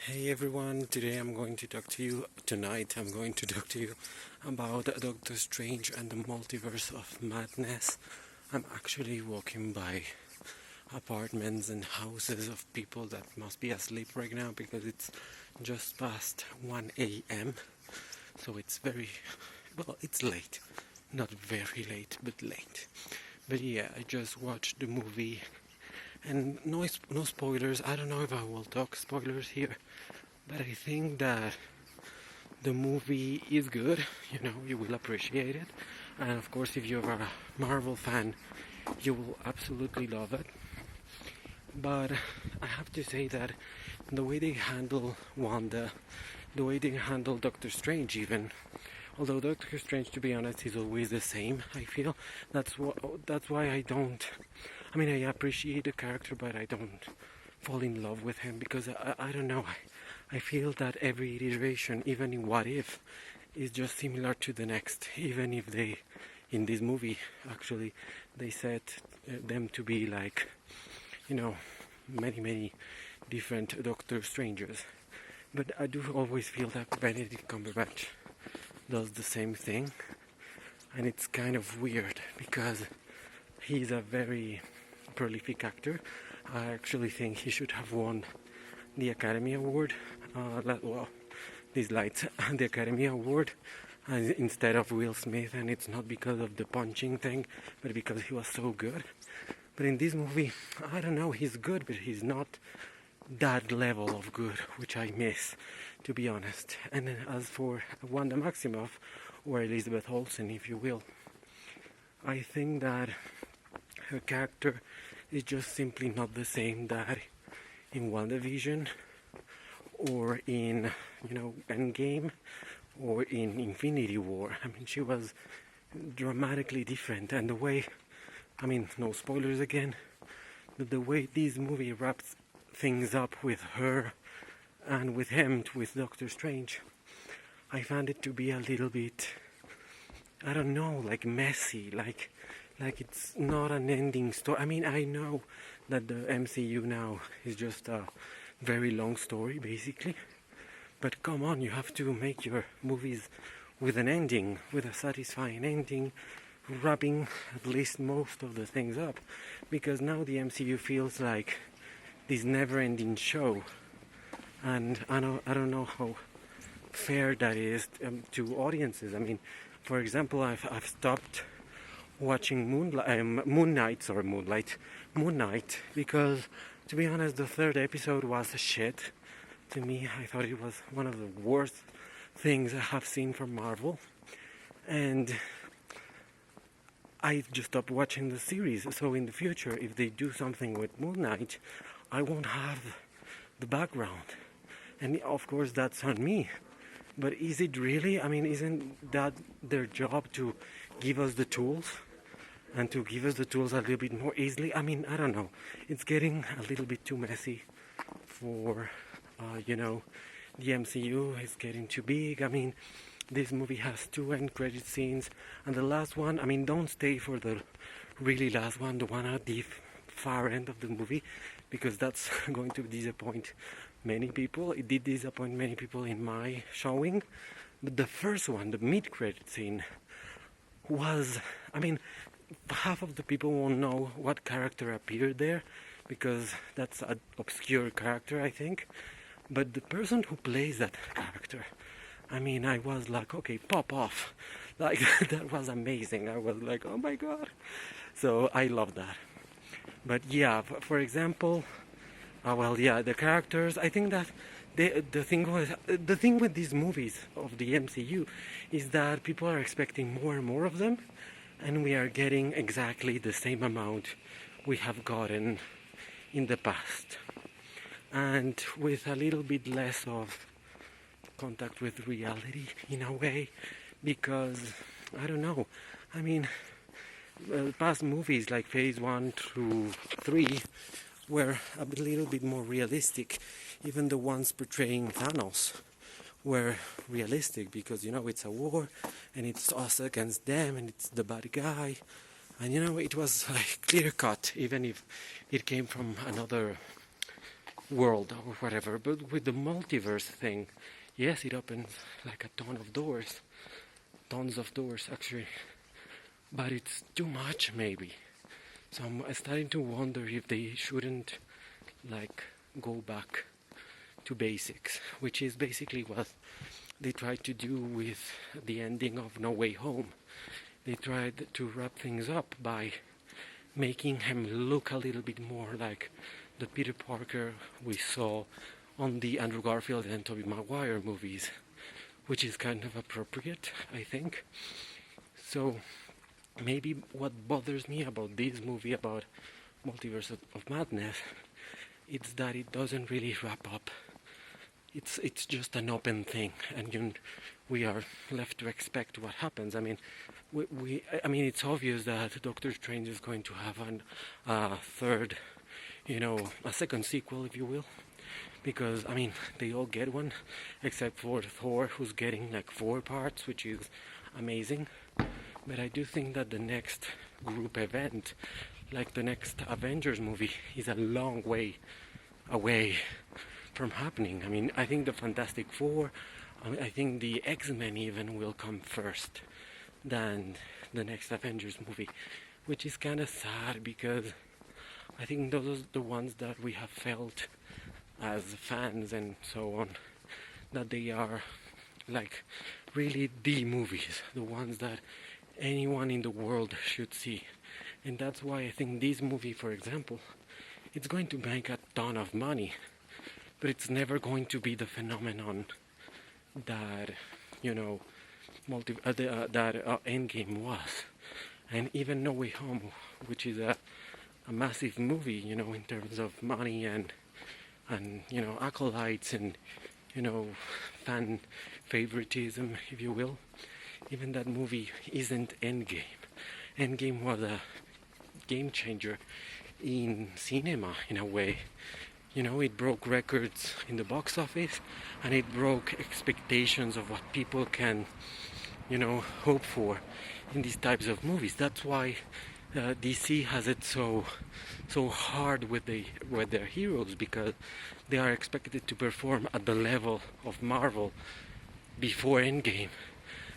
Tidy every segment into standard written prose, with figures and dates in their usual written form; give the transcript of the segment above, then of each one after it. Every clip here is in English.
Hey everyone, tonight I'm going to talk to you about Doctor Strange and the Multiverse of Madness. I'm actually walking by apartments and houses of people that must be asleep right now because it's just past 1 a.m. So it's it's late. Not very late, but late. But yeah, I just watched the movie. And no spoilers. I don't know if I will talk spoilers here, but I think that the movie is good. You will appreciate it. And of course, if you're a Marvel fan, you will absolutely love it. But I have to say that the way they handle Wanda, the way they handle Doctor Strange, even, although Doctor Strange, to be honest, is always the same. I feel that's why I don't. I mean, I appreciate the character, but I don't fall in love with him because I don't know. I feel that every iteration, even in What If, is just similar to the next. Even if they, in this movie, actually, they set them to be like, many different Doctor Strangers. But I do always feel that Benedict Cumberbatch does the same thing, and it's kind of weird because he's a very prolific actor. I actually think he should have won the Academy Award. These lights, the Academy Award, instead of Will Smith, and it's not because of the punching thing, but because he was so good. But in this movie, I don't know, he's good, but he's not that level of good, which I miss, to be honest. And as for Wanda Maximov, or Elizabeth Olsen, if you will, I think that her character is just simply not the same that in WandaVision or in, Endgame or in Infinity War. I mean, she was dramatically different, and the way, no spoilers again, but the way this movie wraps things up with her and with him, with Doctor Strange, I found it to be a little bit, I don't know, like messy, like it's not an ending story. I mean, I know that the MCU now is just a very long story, basically. But come on, you have to make your movies with an ending, with a satisfying ending, wrapping at least most of the things up. Because now the MCU feels like this never-ending show. And I don't know how fair that is to audiences. I mean, for example, I've stopped watching Moon Knight, because, to be honest, the third episode was a shit. To me, I thought it was one of the worst things I have seen from Marvel, and I just stopped watching the series. So in the future, if they do something with Moon Knight, I won't have the background, and of course that's on me. But is it really? I mean, isn't that their job to give us the tools? And to give us the tools a little bit more easily? I mean, I don't know. It's getting a little bit too messy for, the MCU is getting too big. I mean, this movie has 2 end credit scenes. And the last one, don't stay for the really last one, the one at the far end of the movie, because that's going to disappoint many people. It did disappoint many people in my showing. But the first one, the mid-credit scene, was, half of the people won't know what character appeared there because that's an obscure character, I think. But the person who plays that character, I was like, okay, pop off. Like, that was amazing. I was like, oh my god. So I love that. But yeah, for example, the characters, I think that the thing with these movies of the MCU is that people are expecting more and more of them, and we are getting exactly the same amount we have gotten in the past, and with a little bit less of contact with reality in a way, because I don't know, past movies like Phase 1 through 3 were a little bit more realistic. Even the ones portraying Thanos were realistic because, it's a war and it's us against them and it's the bad guy. And, it was like clear cut, even if it came from another world or whatever. But with the multiverse thing, yes, it opens like a ton of doors, tons of doors actually, but it's too much maybe. So I'm starting to wonder if they shouldn't like go back to basics, which is basically what they tried to do with the ending of No Way Home. They tried to wrap things up by making him look a little bit more like the Peter Parker we saw on the Andrew Garfield and Tobey Maguire movies, which is kind of appropriate, I think. So maybe what bothers me about this movie, about Multiverse of Madness, it's that it doesn't really wrap up. It's just an open thing, and we are left to expect what happens. I mean, it's obvious that Doctor Strange is going to have a third, a second sequel, if you will, because they all get one, except for Thor, who's getting like 4 parts, which is amazing. But I do think that the next group event, like the next Avengers movie, is a long way away from happening. I think the Fantastic Four, I think the X-Men even will come first than the next Avengers movie, which is kind of sad because I think those are the ones that we have felt as fans and so on, that they are like really the movies, the ones that anyone in the world should see. And that's why I think this movie, for example, it's going to make a ton of money, but it's never going to be the phenomenon that Endgame was, and even No Way Home, which is a massive movie, in terms of money and acolytes and fan favoritism, if you will. Even that movie isn't Endgame. Endgame was a game changer in cinema in a way. It broke records in the box office, and it broke expectations of what people can, hope for in these types of movies. That's why DC has it so hard with their heroes, because they are expected to perform at the level of Marvel before Endgame,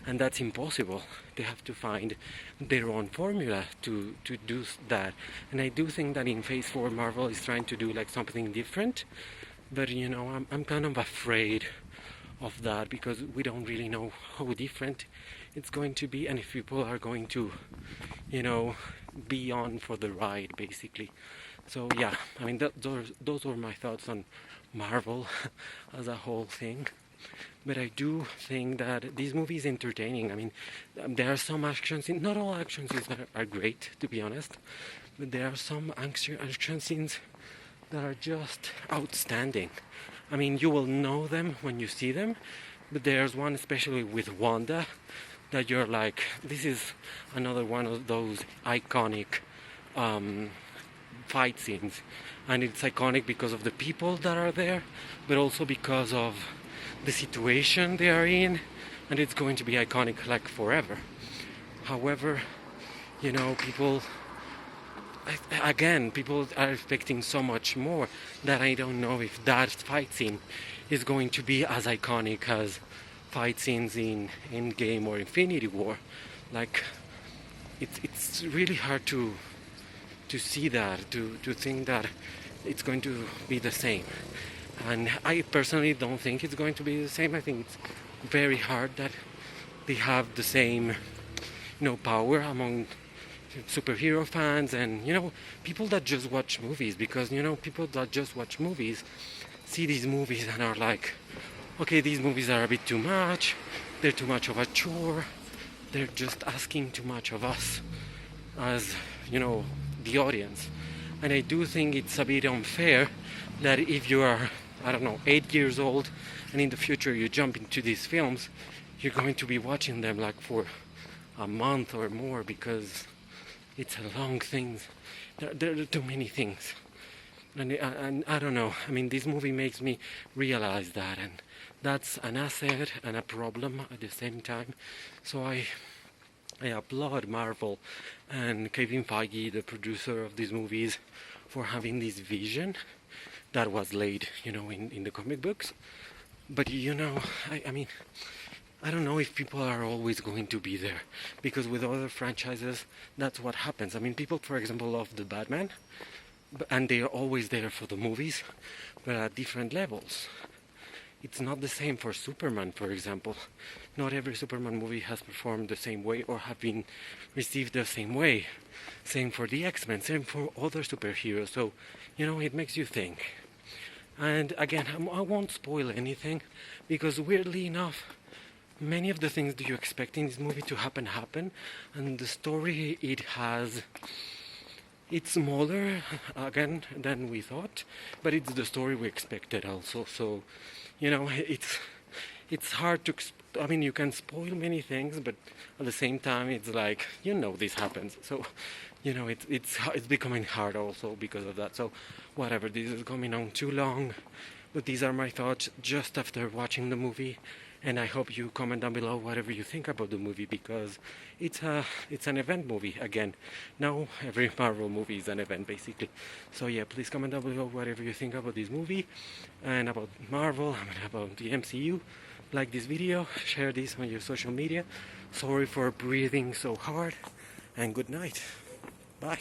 and that's impossible. They have to find their own formula to do that. And I do think that in Phase 4 Marvel is trying to do like something different, but I'm kind of afraid of that, because we don't really know how different it's going to be, and if people are going to be on for the ride, basically. So yeah, those were my thoughts on Marvel as a whole thing. But I do think that this movie is entertaining. There are some action scenes. Not all action scenes are great, to be honest, but there are some action scenes that are just outstanding. You will know them when you see them, but there's one especially with Wanda that you're like, this is another one of those iconic fight scenes. And it's iconic because of the people that are there, but also because of the situation they are in, and it's going to be iconic like forever. However, people are expecting so much more that I don't know if that fight scene is going to be as iconic as fight scenes in Endgame or Infinity War. Like, it's really hard to see that, to think that it's going to be the same. And I personally don't think it's going to be the same. I think it's very hard that they have the same, power among superhero fans and, people that just watch movies. Because, people that just watch movies see these movies and are like, okay, these movies are a bit too much. They're too much of a chore. They're just asking too much of us as, the audience. And I do think it's a bit unfair that if you are 8 years old, and in the future you jump into these films, you're going to be watching them like for a month or more, because it's a long thing. There are too many things, and I don't know. This movie makes me realize that, and that's an asset and a problem at the same time. So I applaud Marvel and Kevin Feige, the producer of these movies, for having this vision that was laid, in the comic books. But I mean, I don't know if people are always going to be there, because with other franchises, that's what happens. I mean, people, for example, love the Batman, and they are always there for the movies, but at different levels. It's not the same for Superman, for example. Not every Superman movie has performed the same way or have been received the same way. Same for the X-Men, same for other superheroes. So, it makes you think. And again, I won't spoil anything, because weirdly enough, many of the things that you expect in this movie to happen, and the story it has, it's smaller, again, than we thought, but it's the story we expected also. So, it's hard to, I mean, you can spoil many things, but at the same time, it's like, this happens. So, it's becoming hard also because of that. So, whatever, this is going on too long, but these are my thoughts just after watching the movie. And I hope you comment down below whatever you think about the movie, because it's an event movie again. Now every Marvel movie is an event basically. So yeah, please comment down below whatever you think about this movie and about Marvel and about the MCU. Like this video, share this on your social media. Sorry for breathing so hard, and good night. Bye.